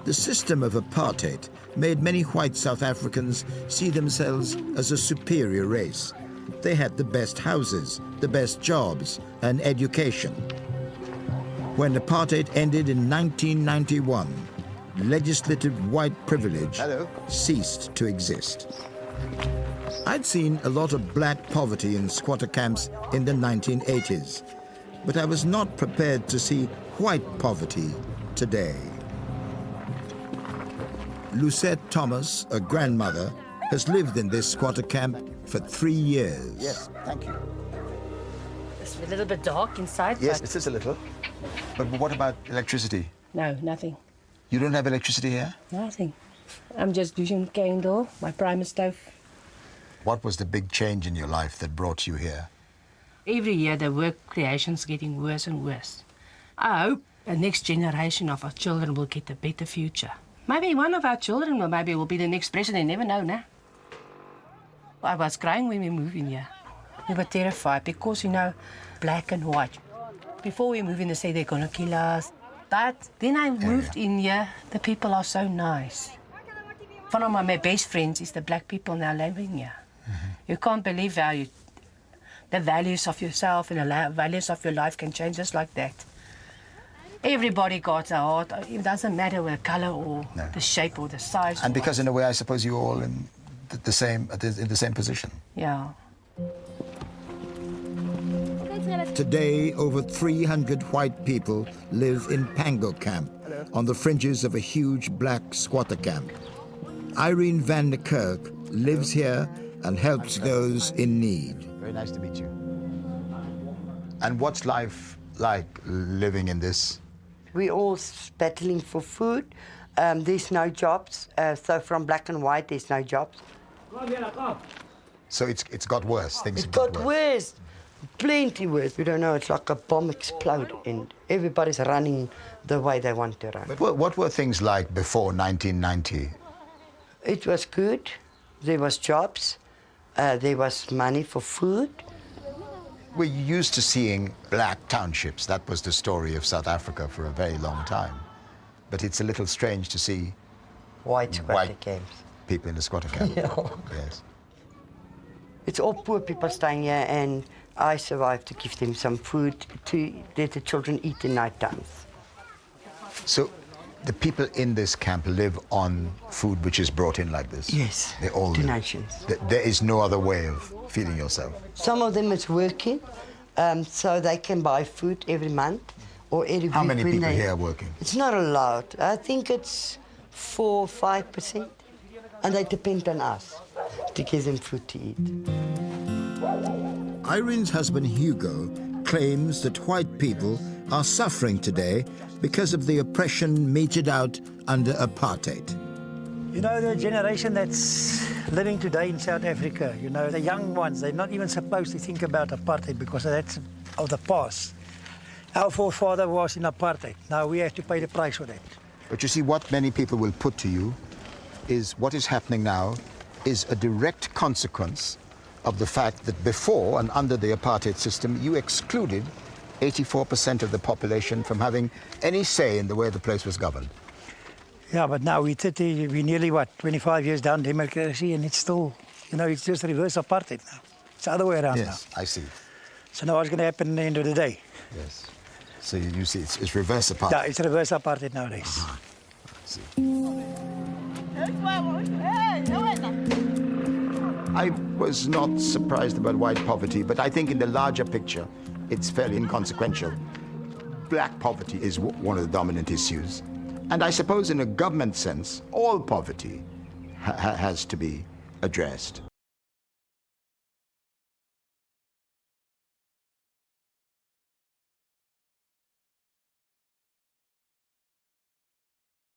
The system of apartheid made many white South Africans see themselves as a superior race. They had the best houses, the best jobs, and education. When apartheid ended in 1991, legislative white privilege ceased to exist. I'd seen a lot of black poverty in squatter camps in the 1980s, but I was not prepared to see white poverty today. Lucette Thomas, a grandmother, has lived in this squatter camp for 3 years. Yes, thank you. It's a little bit dark inside. Yes, it is a little. But what about electricity? No, nothing. You don't have electricity here? Nothing. I'm just using candle, my primer stove. What was the big change in your life that brought you here? Every year the work creation's getting worse and worse. I hope the next generation of our children will get a better future. Maybe one of our children will be the next president, never know now. I was crying when we moved in here. We were terrified because, you know, black and white. Before we moved in, they say they're gonna kill us. But then I moved in here, the people are so nice. One of my best friends is the black people now living here. You can't believe how the values of yourself and the values of your life can change just like that. Everybody got a heart. It doesn't matter the color or the shape or the size. And because in a way, I suppose you're all in the same position. Yeah. Today, over 300 white people live in Pango camp on the fringes of a huge black squatter camp. Irene van der Kerk lives here and helps those in need. Very nice to meet you. And what's life like living in this? We're all battling for food. There's no jobs. So from black and white, there's no jobs. So it's got worse. Things It got worse. Plenty worse. We don't know. It's like a bomb explode and everybody's running the way they want to run. But what were things like before 1990? It was good. There was jobs. There was money for food. We're used to seeing black townships. That was the story of South Africa for a very long time. But it's a little strange to see White squatter camps. people in the squatter camp. Yeah. Yes. It's all poor people staying here, and I survived to give them some food to let the children eat in night times. So the people in this camp live on food which is brought in like this? Yes, They all live. donations. There is no other way of feeding yourself? Some of them is working, so they can buy food every month or every week. How many when people they... here are working? It's not a lot. I think it's 4 or 5%. And they depend on us to give them food to eat. Irene's husband Hugo claims that white people are suffering today because of the oppression meted out under apartheid. You know, the generation that's living today in South Africa, you know, the young ones, they're not even supposed to think about apartheid because that's of the past. Our forefather was in apartheid. Now we have to pay the price for that. But you see, what many people will put to you is what is happening now is a direct consequence of the fact that before and under the apartheid system, you excluded 84% of the population from having any say in the way the place was governed. Yeah, but now we're nearly, 25 years down democracy, and it's still, you know, it's just reverse apartheid now. It's the other way around now. Yes, I see. So now what's going to happen at the end of the day? Yes. So you see, it's reverse apartheid. Yeah, it's reverse apartheid nowadays. I see. I was not surprised about white poverty, but I think in the larger picture, it's fairly inconsequential. Black poverty is one of the dominant issues. And I suppose in a government sense, all poverty has to be addressed.